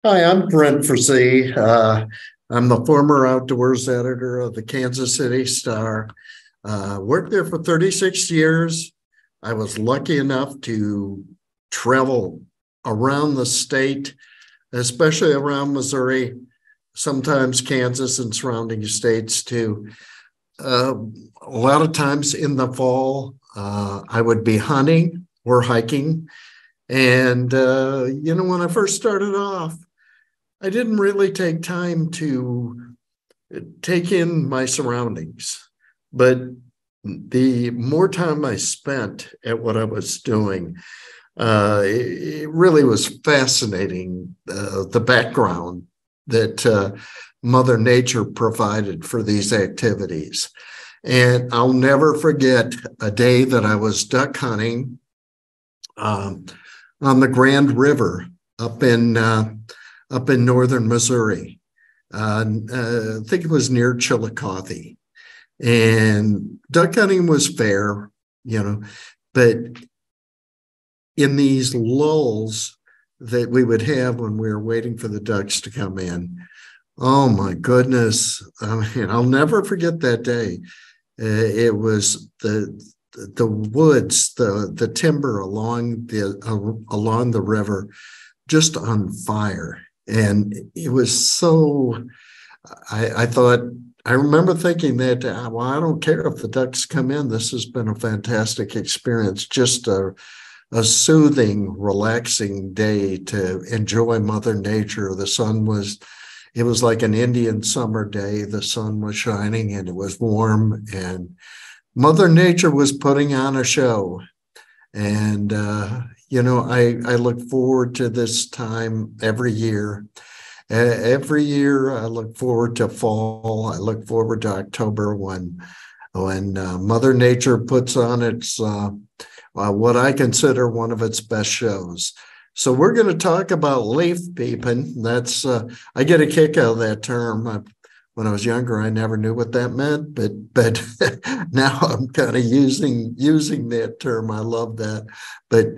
Hi, I'm Brent Frazee. I'm the former outdoors editor of the Kansas City Star. Worked there for 36 years. I was lucky enough to travel around the state, especially around Missouri, sometimes Kansas and surrounding states too. Uh, a lot of times in the fall, I would be hunting or hiking. And, when I first started off, I didn't really take time to take in my surroundings, but the more time I spent at what I was doing, it really was fascinating, the background that Mother Nature provided for these activities. And I'll never forget a day that I was duck hunting um, on the Grand River up in northern Missouri. I think it was near Chillicothe. And duck hunting was fair, but in these lulls that we would have when we were waiting for the ducks to come in, oh my goodness. I mean, I'll never forget that day. It was the woods, the timber along the river, just on fire. And it was so, I thought, I remember thinking that, well, I don't care if the ducks come in. This has been a fantastic experience, just a soothing, relaxing day to enjoy Mother Nature. It was like an Indian summer day. The sun was shining and it was warm, and Mother Nature was putting on a show. And, I look forward to this time every year. Every year, I look forward to fall. I look forward to October when Mother Nature puts on its what I consider one of its best shows. So we're going to talk about leaf peeping. That's I get a kick out of that term. When I was younger, I never knew what that meant, but now I'm kind of using that term. I love that. But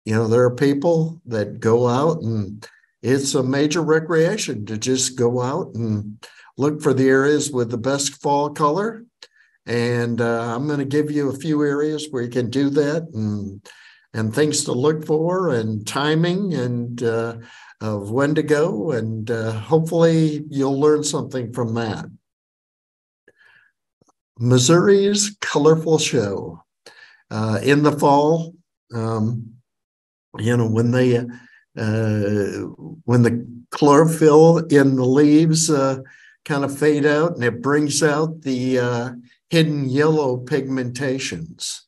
there are people that go out, and it's a major recreation to just go out and look for the areas with the best fall color. And I'm going to give you a few areas where you can do that, and things to look for, and timing, and of when to go, and hopefully you'll learn something from that. Missouri's colorful show in the fall. When they when the chlorophyll in the leaves kind of fade out, and it brings out the hidden yellow pigmentations.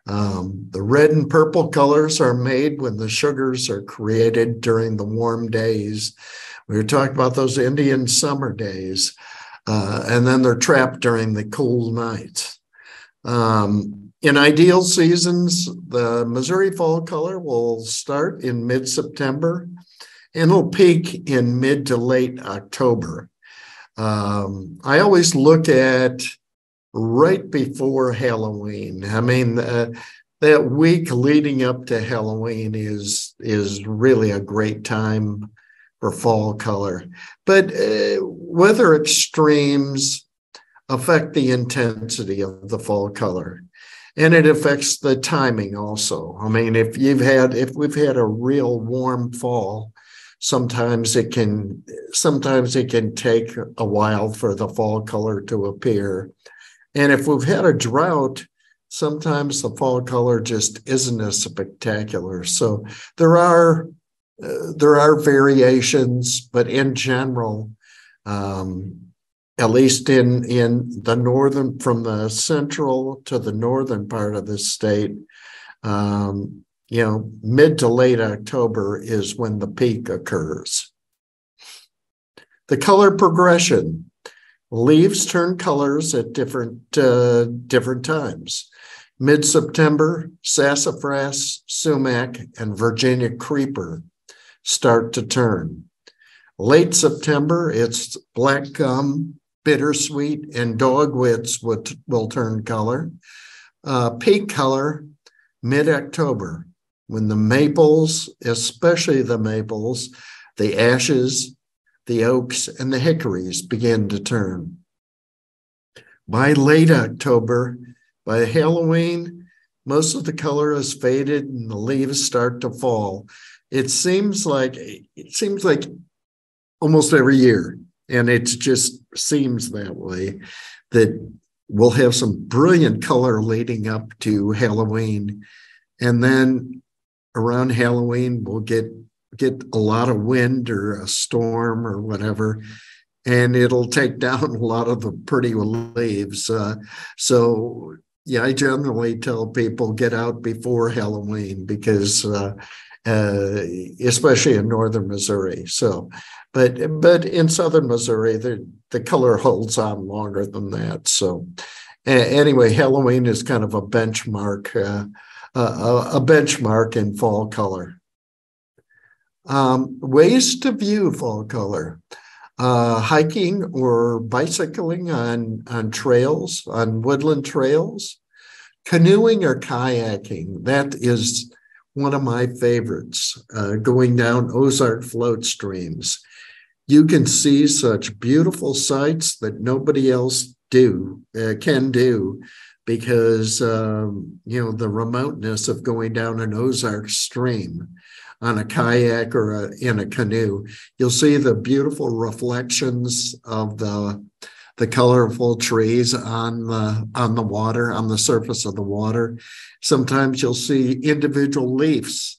The red and purple colors are made when the sugars are created during the warm days. We were talking about those Indian summer days, and then they're trapped during the cool nights. In ideal seasons, the Missouri fall color will start in mid-September and it'll peak in mid to late October. I always look at right before Halloween. I mean, that week leading up to Halloween is really a great time for fall color. But weather extremes affect the intensity of the fall color, and it affects the timing also. I mean, if we've had a real warm fall, sometimes it can take a while for the fall color to appear. And if we've had a drought, sometimes the fall color just isn't as spectacular. So there are variations, but in general, at least in the northern, from the central to the northern part of the state, mid to late October is when the peak occurs. The color progression. Leaves turn colors at different times. Mid-September, sassafras, sumac, and Virginia creeper start to turn. Late September, it's black gum, bittersweet, and dogwoods will turn color. Peak color, mid-October, when the maples, especially the maples, the ashes, the oaks, and the hickories begin to turn. By late October, by Halloween, most of the color has faded and the leaves start to fall. It seems like almost every year, and it just seems that way, that we'll have some brilliant color leading up to Halloween. And then around Halloween, we'll get a lot of wind or a storm or whatever, and it'll take down a lot of the pretty leaves. So yeah, I generally tell people get out before Halloween because especially in northern Missouri. So, but in southern Missouri, the color holds on longer than that. So anyway, Halloween is kind of a benchmark in fall color. Ways to view fall color. Hiking or bicycling on trails, on woodland trails, canoeing or kayaking. That is one of my favorites, going down Ozark float streams. You can see such beautiful sights that nobody else can do because, the remoteness of going down an Ozark stream on a kayak or in a canoe. You'll see the beautiful reflections of the colorful trees on the water, on the surface of the water. Sometimes you'll see individual leaves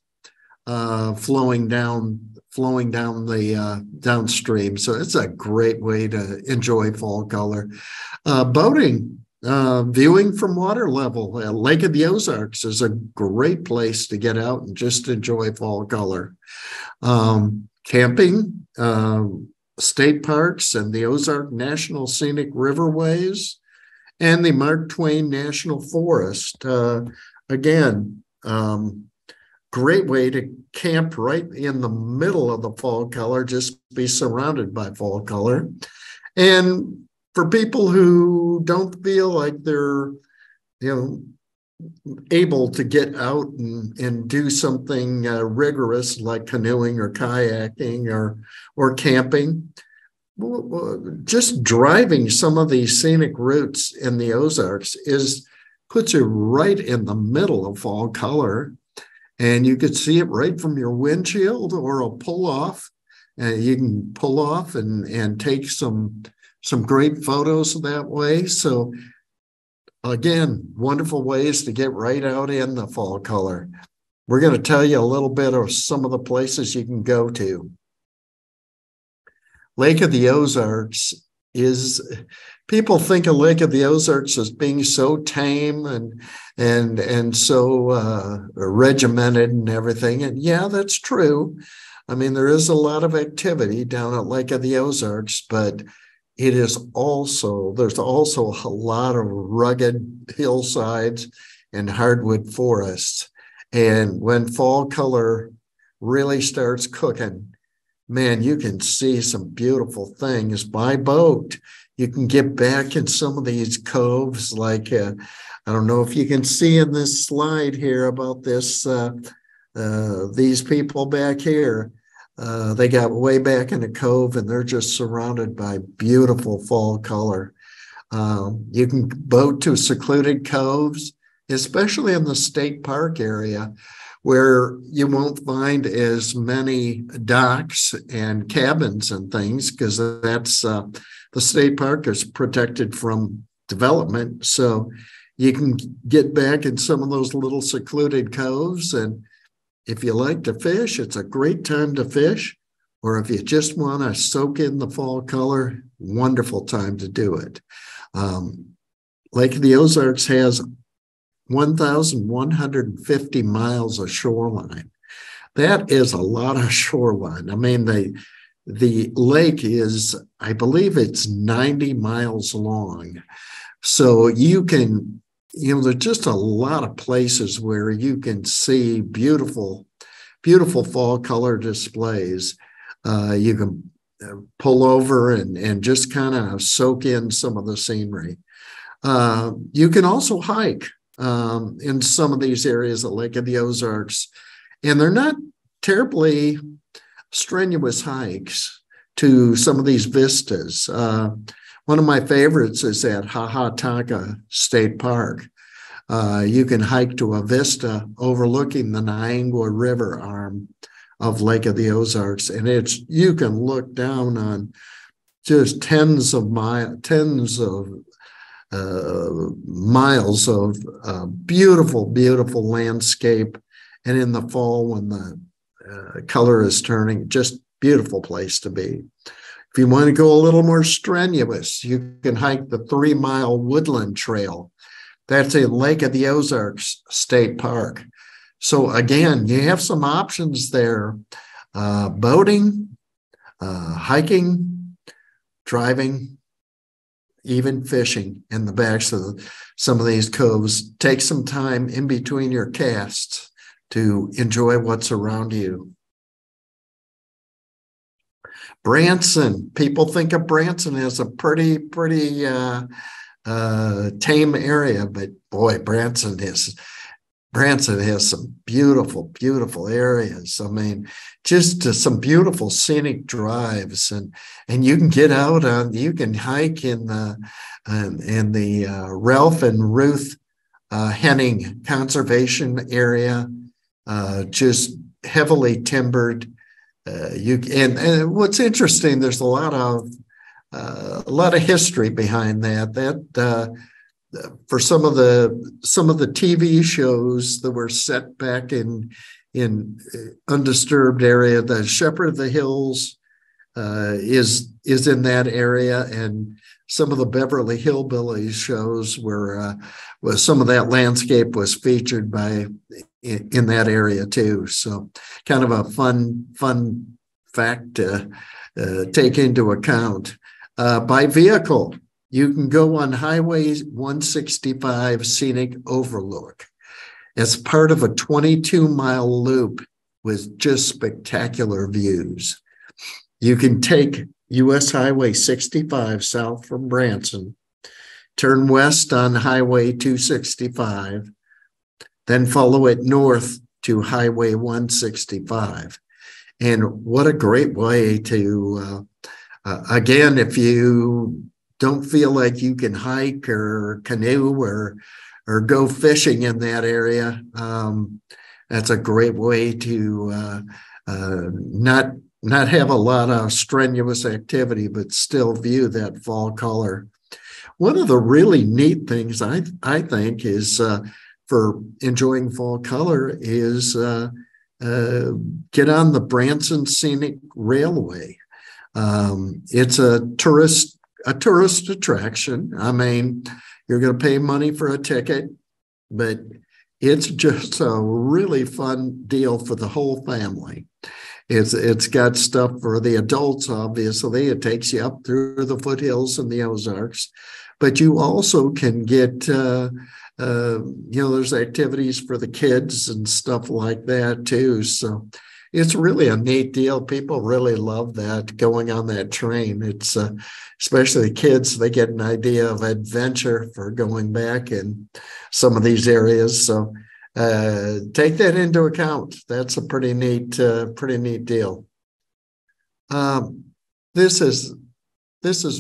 flowing down the downstream. So it's a great way to enjoy fall color. Boating. Viewing from water level, Lake of the Ozarks is a great place to get out and just enjoy fall color. Camping, state parks and the Ozark National Scenic Riverways and the Mark Twain National Forest. Again, great way to camp right in the middle of the fall color, just be surrounded by fall color. And for people who don't feel like they're, able to get out and do something rigorous like canoeing or kayaking or camping, just driving some of these scenic routes in the Ozarks puts you right in the middle of fall color, and you could see it right from your windshield or a pull off. You can pull off and take some great photos that way. So again, wonderful ways to get right out in the fall color. We're going to tell you a little bit of some of the places you can go to. Lake of the Ozarks people think of Lake of the Ozarks as being so tame and so regimented and everything. And yeah, that's true. I mean, there is a lot of activity down at Lake of the Ozarks, but there's also a lot of rugged hillsides and hardwood forests. And when fall color really starts cooking, man, you can see some beautiful things by boat. You can get back in some of these coves, like I don't know if you can see in this slide here about this, these people back here. They got way back in a cove and they're just surrounded by beautiful fall color. You can boat to secluded coves, especially in the state park area, where you won't find as many docks and cabins and things, because that's the state park is protected from development. So you can get back in some of those little secluded coves, and if you like to fish, it's a great time to fish. Or if you just want to soak in the fall color, wonderful time to do it. Lake of the Ozarks has 1,150 miles of shoreline. That is a lot of shoreline. I mean, the lake is, I believe it's 90 miles long. So you can, there's just a lot of places where you can see beautiful fall color displays. You can pull over and just kind of soak in some of the scenery. You can also hike in some of these areas at Lake of the Ozarks, and they're not terribly strenuous hikes to some of these vistas. One of my favorites is at Hahataka State Park. You can hike to a vista overlooking the Niangua River arm of Lake of the Ozarks, and you can look down on just tens of miles of beautiful, beautiful landscape. And in the fall, when the color is turning, just beautiful place to be. If you want to go a little more strenuous, you can hike the 3-mile Woodland Trail. That's in Lake of the Ozarks State Park. So again, you have some options there: boating, hiking, driving, even fishing in the backs of some of these coves. Take some time in between your casts to enjoy what's around you. Branson. People think of Branson as a pretty tame area, but boy, Branson has some beautiful, beautiful areas. I mean, just some beautiful scenic drives, and you can get out you can hike in the Ralph and Ruth Henning Conservation Area, just heavily timbered. And what's interesting, there's a lot of history behind that. For some of the TV shows that were set back in undisturbed area, the Shepherd of the Hills is in that area, and some of the Beverly Hillbillies shows where some of that landscape was featured in that area too. So kind of a fun fact to take into account. By vehicle, you can go on Highway 165 Scenic Overlook as part of a 22-mile loop with just spectacular views. You can take U.S. Highway 65 south from Branson, turn west on Highway 265, then follow it north to Highway 165. And what a great way to, again, if you don't feel like you can hike or canoe or go fishing in that area, that's a great way to not have a lot of strenuous activity, but still view that fall color. One of the really neat things I think is for enjoying fall color is get on the Branson Scenic Railway. It's a tourist attraction. I mean, you're going to pay money for a ticket, but it's just a really fun deal for the whole family. It's got stuff for the adults, obviously. It takes you up through the foothills in the Ozarks, but you also can get, there's activities for the kids and stuff like that too. So it's really a neat deal. People really love that, going on that train. It's especially kids, they get an idea of adventure for going back in some of these areas. So take that into account. That's a pretty neat deal. This is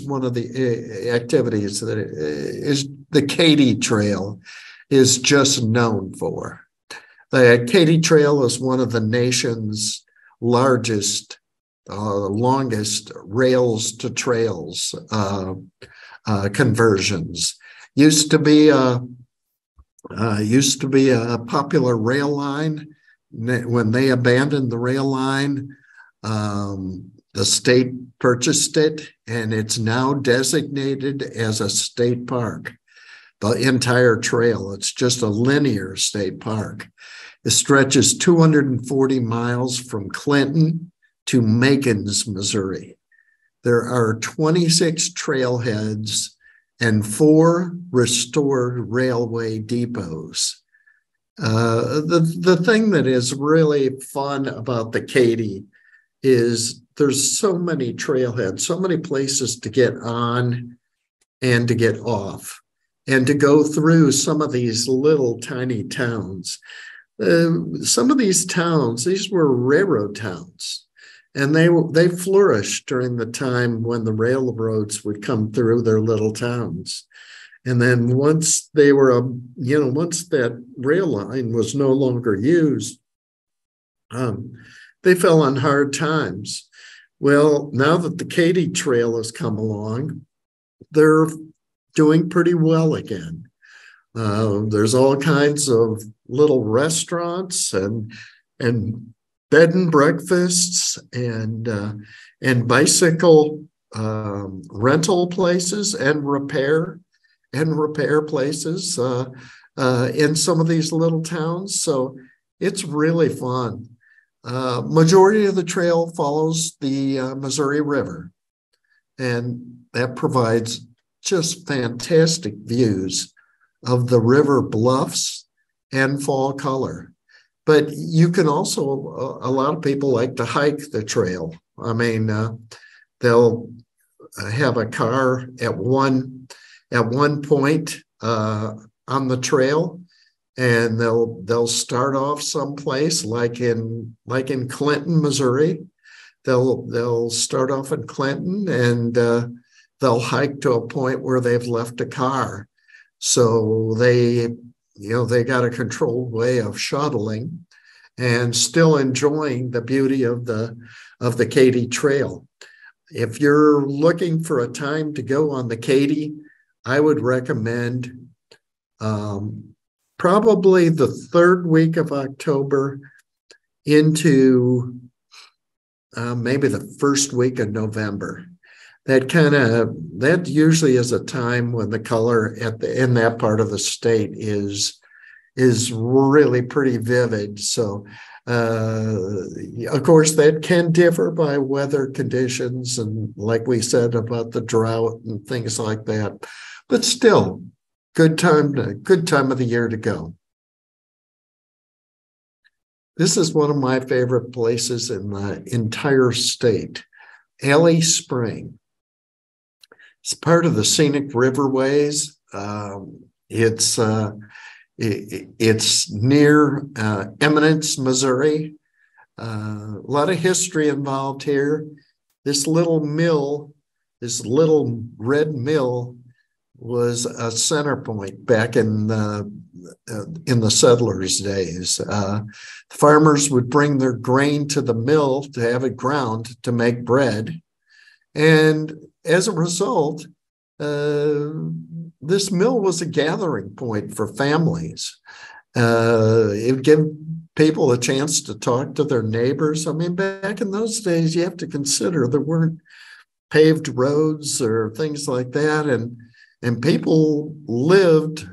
one of the activities that is the Katy Trail is just known for. The Katy Trail is one of the nation's largest, longest rails to trails conversions. Used to be a popular rail line. When they abandoned the rail line, the state purchased it, and it's now designated as a state park. The entire trail, it's just a linear state park. It stretches 240 miles from Clinton to Makins, Missouri. There are 26 trailheads and 4 restored railway depots. The thing that is really fun about the Katy is there's so many trailheads, so many places to get on and to get off, and to go through some of these little tiny towns. Some of these towns, these were railroad towns. and they flourished during the time when the railroads would come through their little towns. And then once they were, once that rail line was no longer used, they fell on hard times. Well, now that the Katy Trail has come along, they're doing pretty well again. There's all kinds of little restaurants and bed and breakfasts and bicycle rental places and repair places in some of these little towns. So it's really fun. Majority of the trail follows the Missouri River, and that provides just fantastic views of the river bluffs and fall color. But you can also, a lot of people like to hike the trail. I mean, they'll have a car at one point on the trail, and they'll start off someplace like in Clinton, Missouri. They'll start off in Clinton, and they'll hike to a point where they've left a car. So they got a controlled way of shuttling and still enjoying the beauty of the Katy Trail. If you're looking for a time to go on the Katy, I would recommend probably the third week of October into maybe the first week of November. That usually is a time when the color in that part of the state is really pretty vivid. So, of course, that can differ by weather conditions and, like we said, about the drought and things like that. But still, good time of the year to go. This is one of my favorite places in the entire state, Alley Spring. It's part of the scenic riverways. It's near Eminence, Missouri. A lot of history involved here. This little red mill, was a center point back in the settlers' days. Farmers would bring their grain to the mill to have it ground to make bread, and as a result, this mill was a gathering point for families. It would give people a chance to talk to their neighbors. I mean, back in those days, you have to consider there weren't paved roads or things like that, and people lived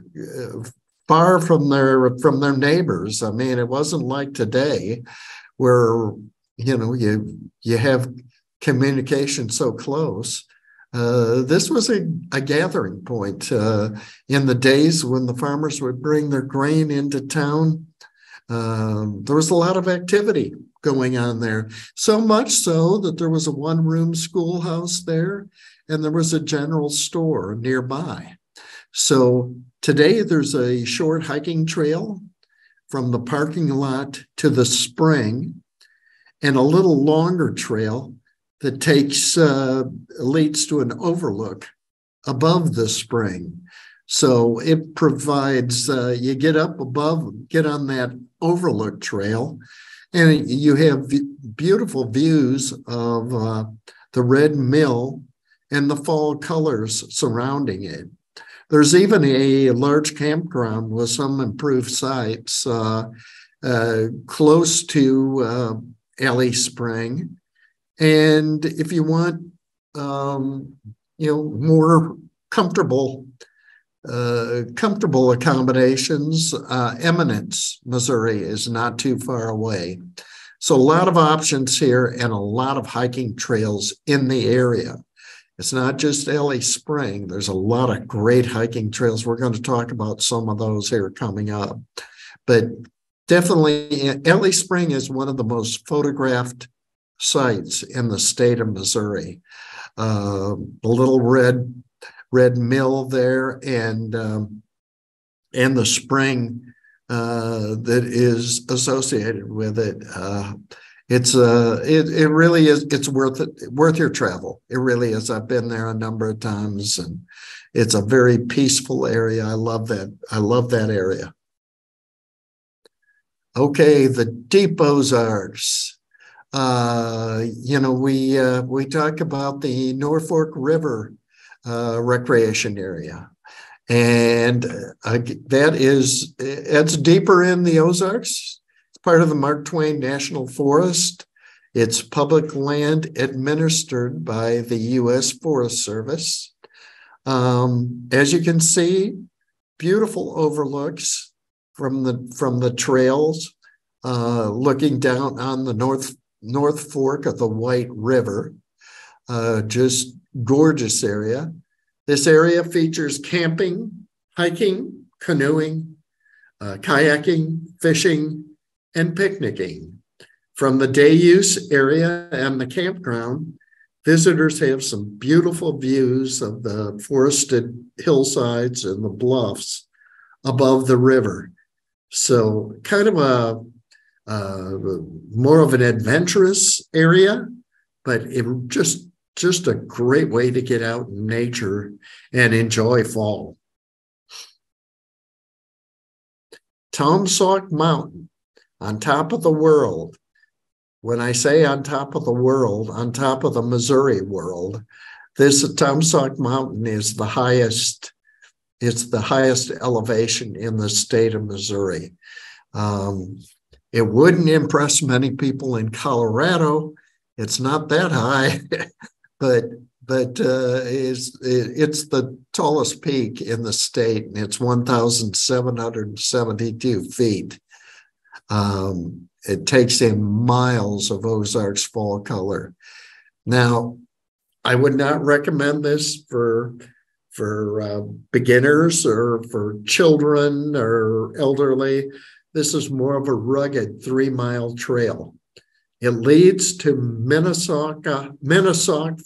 far from their neighbors. I mean, it wasn't like today, where you have communication so close. This was a gathering point in the days when the farmers would bring their grain into town. There was a lot of activity going on there, so much so that there was a one-room schoolhouse there, and there was a general store nearby. So today there's a short hiking trail from the parking lot to the spring, and a little longer trail that leads to an overlook above the spring. So it provides, you get up above, get on that overlook trail, and you have beautiful views of the red mill and the fall colors surrounding it. There's even a large campground with some improved sites close to Alley Spring. And if you want, more comfortable accommodations, Eminence, Missouri is not too far away. So a lot of options here and a lot of hiking trails in the area. It's not just Alley Spring. There's a lot of great hiking trails. We're going to talk about some of those here coming up. But definitely, Alley Spring is one of the most photographed sites in the state of Missouri. The little red mill there, and the spring that is associated with it. It really is. It's worth your travel. It really is. I've been there a number of times, and it's a very peaceful area. I love that. I love that area. Okay, the deep Ozarks. We talk about the Norfolk River recreation area, and it's deeper in the Ozarks. It's part of the Mark Twain National Forest. It's public land administered by the U.S. Forest Service. As you can see, beautiful overlooks from the trails, looking down on the North Fork of the White River. Just gorgeous area. This area features camping, hiking, canoeing, kayaking, fishing, and picnicking. From the day use area and the campground, visitors have some beautiful views of the forested hillsides and the bluffs above the river. So kind of more of an adventurous area, but it just a great way to get out in nature and enjoy fall. Taumsauk Mountain, on top of the world. When I say on top of the world, on top of the Missouri world, this Taumsauk Mountain is the highest. It's the highest elevation in the state of Missouri. It wouldn't impress many people in Colorado. It's not that high, but it's the tallest peak in the state, and it's 1,772 feet. It takes in miles of Ozark's fall color. Now, I would not recommend this for beginners or for children or elderly. This is more of a rugged 3-mile trail. It leads to Minnesauk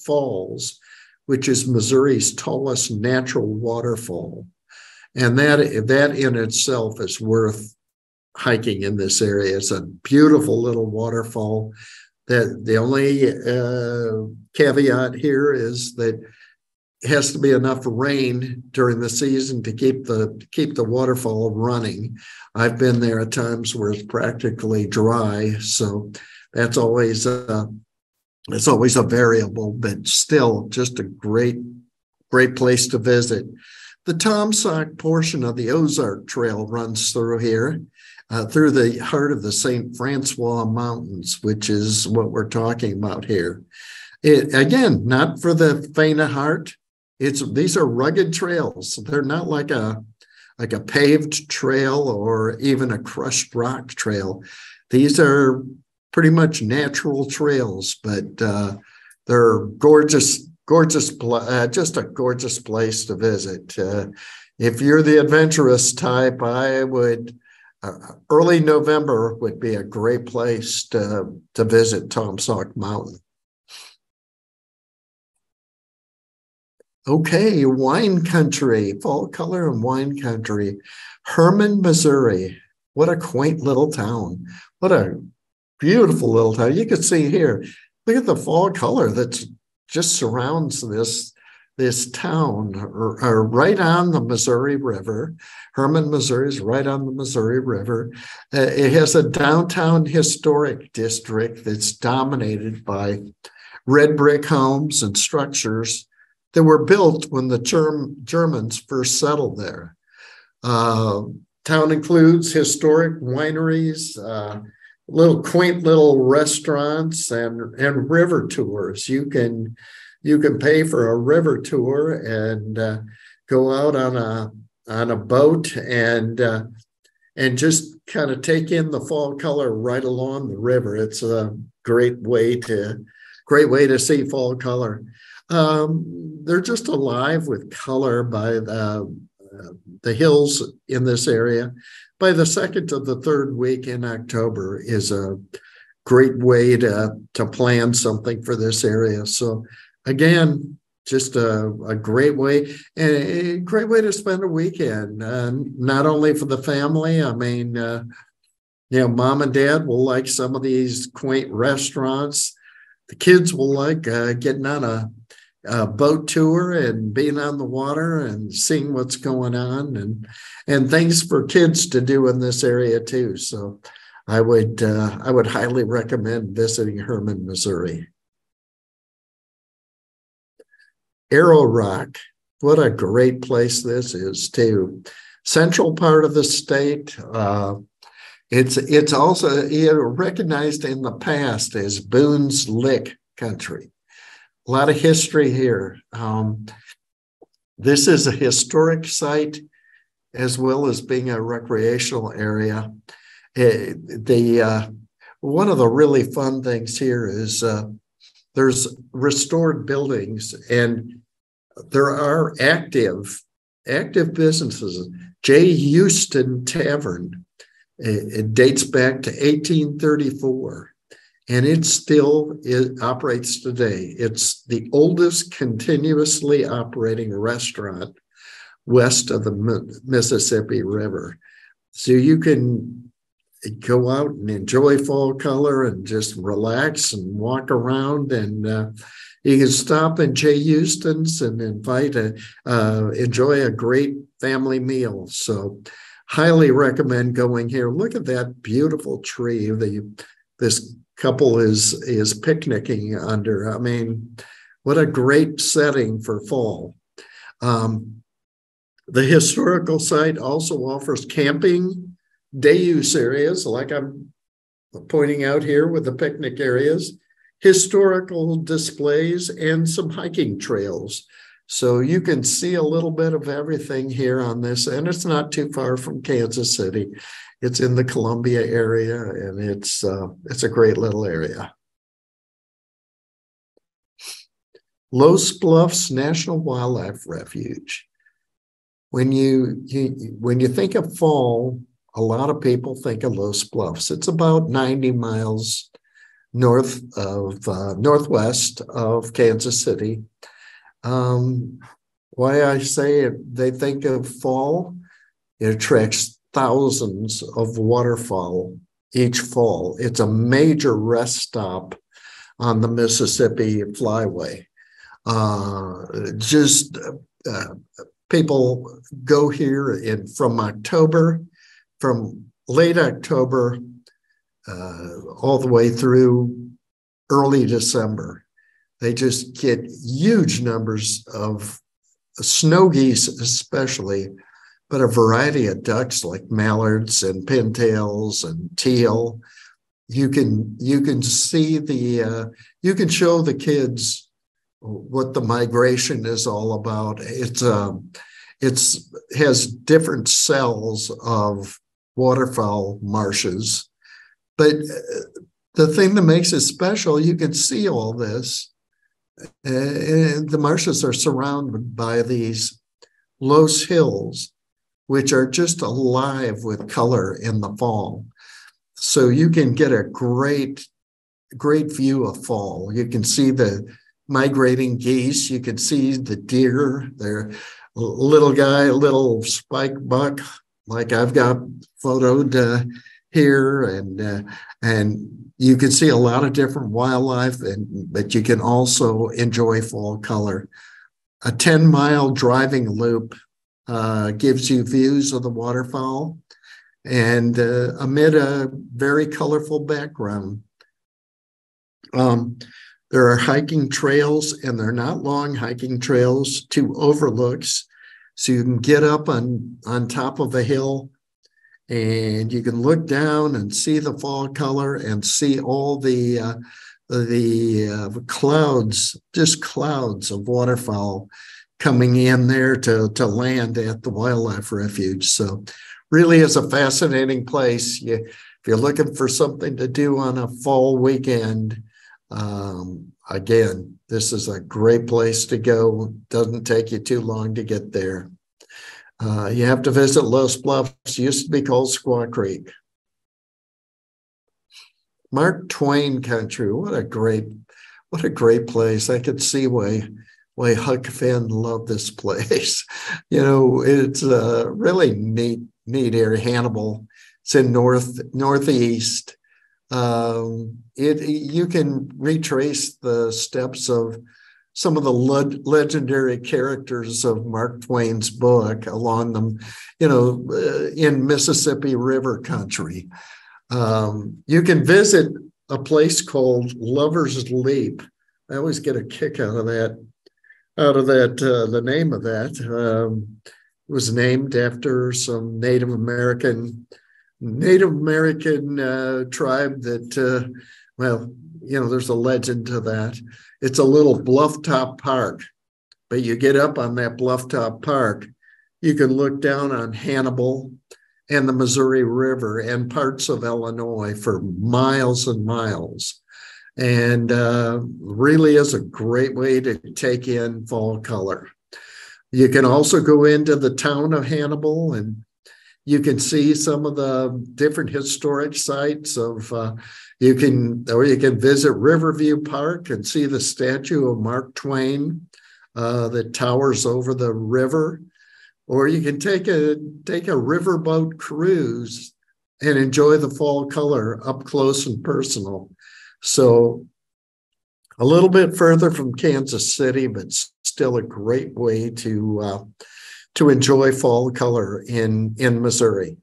Falls, which is Missouri's tallest natural waterfall. And that in itself is worth hiking in this area. It's a beautiful little waterfall. That the only caveat here is that it has to be enough rain during the season to keep the waterfall running. I've been there at times where it's practically dry, so that's always a variable, but still just a great place to visit. The Taumsauk portion of the Ozark Trail runs through here, through the heart of the St. Francois Mountains, which is what we're talking about here. Again, not for the faint of heart. These are rugged trails. They're not like a paved trail or even a crushed rock trail. These are pretty much natural trails, but they're gorgeous, just a gorgeous place to visit. If you're the adventurous type, I would. Early November would be a great place to visit Taumsauk Mountain. Okay, wine country, fall color and wine country. Hermann, Missouri. What a quaint little town. What a beautiful little town. You can see here, look at the fall color that just surrounds this town, or right on the Missouri River. Hermann, Missouri is right on the Missouri River. It has a downtown historic district that's dominated by red brick homes and structures that were built when the Germans first settled there. Town includes historic wineries, quaint little restaurants, and river tours. You can pay for a river tour and go out on a boat and just kind of take in the fall color right along the river. It's a great way to see fall color. They're just alive with color by the hills in this area. By the second to the third week in October is a great way to plan something for this area. So again, just a great way, and a great way to spend a weekend, not only for the family. I mean, Mom and dad will like some of these quaint restaurants. The kids will like getting on a boat tour and being on the water and seeing what's going on, and things for kids to do in this area too. So I would highly recommend visiting Herman, Missouri. Arrow Rock, what a great place this is too. Central part of the state. It's also recognized in the past as Boone's Lick country. A lot of history here. This is a historic site as well as being a recreational area. One of the really fun things here is there's restored buildings, and there are active businesses. J. Houston Tavern. It dates back to 1834, and it operates today. It's the oldest continuously operating restaurant west of the Mississippi River. So you can go out and enjoy fall color and just relax and walk around, and you can stop in J. Houston's and enjoy a great family meal. So highly recommend going here. Look at that beautiful tree this couple is picnicking under. I mean, what a great setting for fall. The historical site also offers camping, day use areas, like I'm pointing out here with the picnic areas, historical displays, and some hiking trails. So you can see a little bit of everything here on this, and it's not too far from Kansas City. It's in the Columbia area, and it's a great little area. Los Bluffs National Wildlife Refuge. When you think of fall, a lot of people think of Los Bluffs. It's about 90 miles northwest of Kansas City. Why I say they think of fall, it attracts thousands of waterfowl each fall. It's a major rest stop on the Mississippi Flyway. People go here from late October all the way through early December. They just get huge numbers of snow geese, especially, but a variety of ducks like mallards and pintails and teal. You can see you can show the kids what the migration is all about. It has different cells of waterfowl marshes, but the thing that makes it special, you can see all this. And the marshes are surrounded by these Los Hills, which are just alive with color in the fall. So you can get a great view of fall. You can see the migrating geese. You can see the deer. They're little spike buck, like I've got photoed here, and you can see a lot of different wildlife, but you can also enjoy fall color. A 10-mile driving loop gives you views of the waterfowl and amid a very colorful background. There are hiking trails, and they're not long hiking trails, to overlooks. So you can get up on top of a hill, and you can look down and see the fall color and see all the clouds, just clouds of waterfowl coming in there to land at the wildlife refuge. So really is a fascinating place. If you're looking for something to do on a fall weekend, again, this is a great place to go. Doesn't take you too long to get there. You have to visit Los Bluffs. It used to be called Squaw Creek. Mark Twain country. What a great place. I could see why Huck Finn loved this place. It's a really neat area. Hannibal It's in northeast. You can retrace the steps of some of the legendary characters of Mark Twain's book along them, in Mississippi River country. You can visit a place called Lover's Leap. I always get a kick out of that. The name of that was named after some Native American tribe that, there's a legend to that. It's a little bluff-top park, but you get up on that bluff-top park, you can look down on Hannibal and the Missouri River and parts of Illinois for miles and miles. And really is a great way to take in fall color. You can also go into the town of Hannibal, and you can see some of the different historic sites of, you can visit Riverview Park and see the statue of Mark Twain that towers over the river. Or you can take a riverboat cruise and enjoy the fall color up close and personal. So a little bit further from Kansas City, but still a great way to enjoy fall color in Missouri.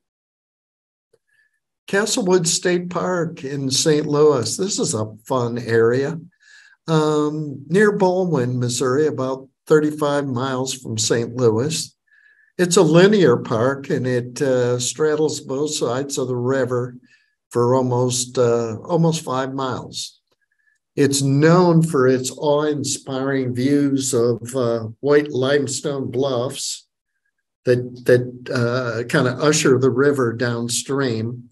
Castlewood State Park in St. Louis. This is a fun area. Near Baldwin, Missouri, about 35 miles from St. Louis. It's a linear park, and it straddles both sides of the river for almost 5 miles. It's known for its awe-inspiring views of white limestone bluffs that kind of usher the river downstream.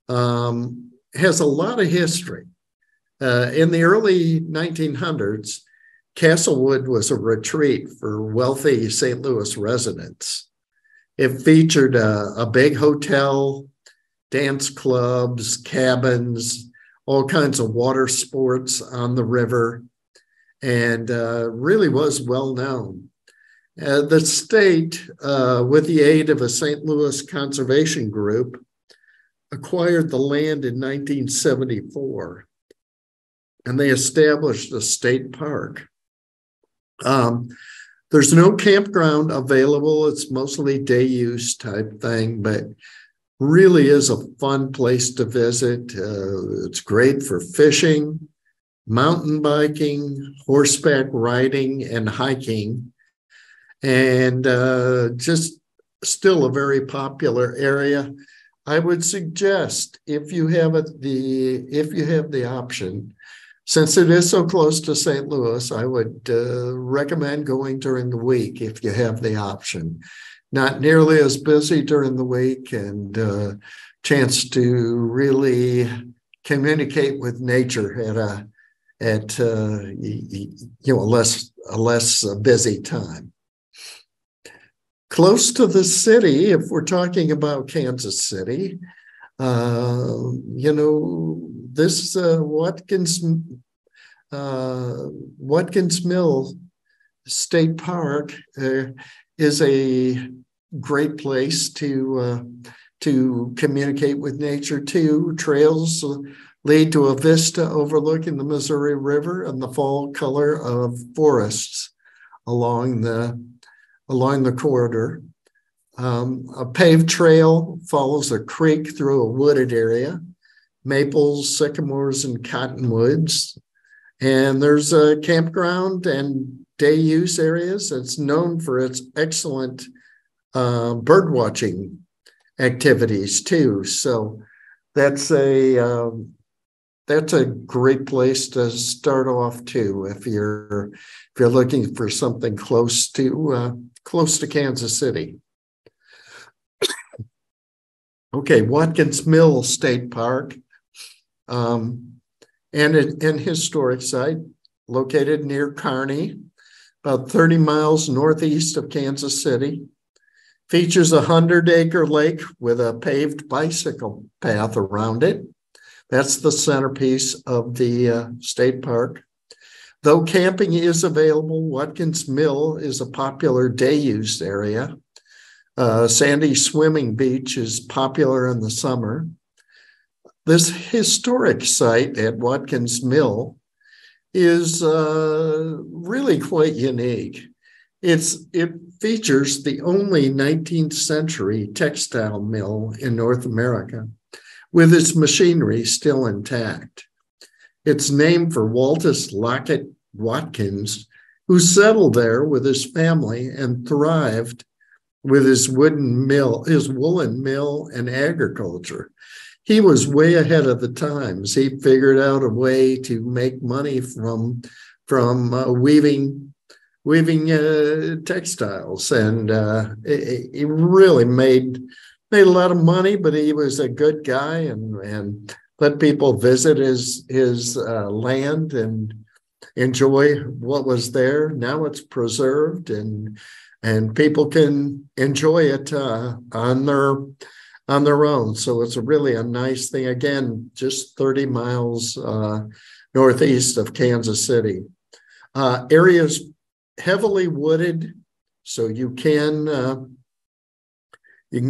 Has a lot of history. In the early 1900s, Castlewood was a retreat for wealthy St. Louis residents. It featured a big hotel, dance clubs, cabins, all kinds of water sports on the river, and really was well known. The state, with the aid of a St. Louis conservation group, acquired the land in 1974, and they established a state park. There's no campground available. It's mostly day use type thing, but really is a fun place to visit. It's great for fishing, mountain biking, horseback riding, and hiking, and just still a very popular area. I would suggest if you have the option, since it is so close to St. Louis, I would recommend going during the week if you have the option. Not nearly as busy during the week, and chance to really communicate with nature at a less busy time. Close to the city, if we're talking about Kansas City, this Watkins Mill State Park is a great place to communicate with nature too. Trails lead to a vista overlooking the Missouri River and the fall color of forests along the corridor. A paved trail follows a creek through a wooded area, maples, sycamores, and cottonwoods. And there's a campground and day use areas. It's known for its excellent bird watching activities too. So that's a great place to start off too if you're looking for something close to Kansas City. Okay, Watkins Mill State Park, and an historic site located near Kearney, about 30 miles northeast of Kansas City. Features a 100-acre lake with a paved bicycle path around it. That's the centerpiece of the state park. Though camping is available, Watkins Mill is a popular day use area. Sandy Swimming Beach is popular in the summer. This historic site at Watkins Mill is really quite unique. It features the only 19th century textile mill in North America, with its machinery still intact. It's named for Waltus Lockett Watkins, who settled there with his family and thrived with his woolen mill and agriculture. He was way ahead of the times. He figured out a way to make money from weaving textiles, and he really made a lot of money. But he was a good guy and let people visit his land and enjoy what was there. Now it's preserved, and people can enjoy it on their own. So it's really a nice thing. Again, just 30 miles northeast of Kansas City. Areas heavily wooded, so you can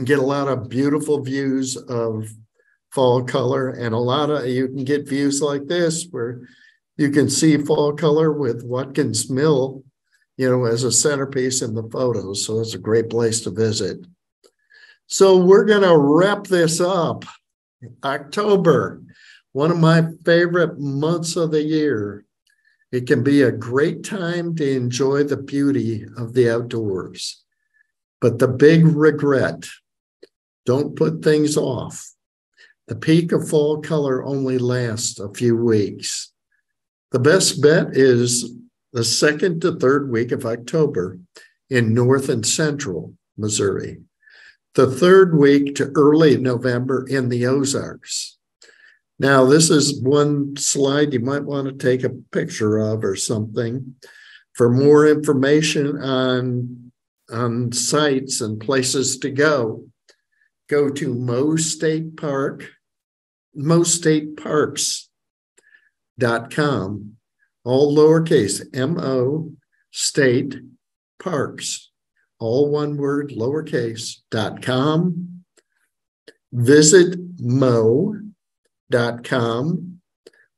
get a lot of beautiful views of fall color, and you can get views like this where you can see fall color with Watkins Mill, as a centerpiece in the photos. So it's a great place to visit. So we're going to wrap this up. October, one of my favorite months of the year. It can be a great time to enjoy the beauty of the outdoors. But the big regret, don't put things off. The peak of fall color only lasts a few weeks. The best bet is the second to third week of October in North and Central Missouri. The third week to early November in the Ozarks. Now, this is one slide you might want to take a picture of or something. For more information on sites and places to go to mostateparks.com, all lowercase, M-O, state parks, all one word, lowercase.com. Visit mo.com,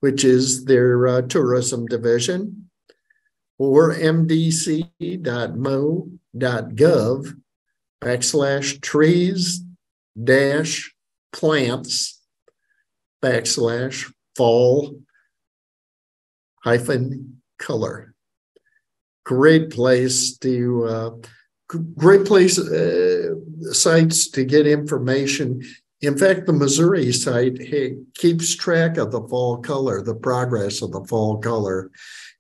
which is their tourism division, or mdc.mo.gov/trees-fall-color. Great place sites to get information. In fact, the Missouri site keeps track of the fall color, the progress of the fall color.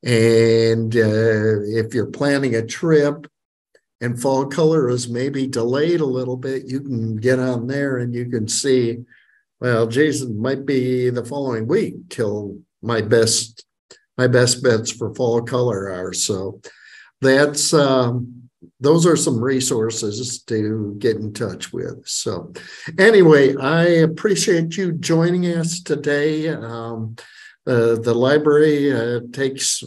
And if you're planning a trip and fall color is maybe delayed a little bit, you can get on there and you can see, well, Jason, might be the following week till my best bets for fall color are. So that's those are some resources to get in touch with. So anyway, I appreciate you joining us today. The library takes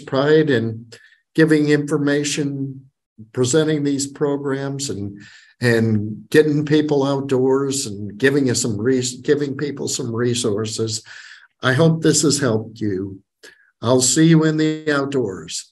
pride in giving information, presenting these programs, and getting people outdoors and giving people some resources. I hope this has helped you. I'll see you in the outdoors.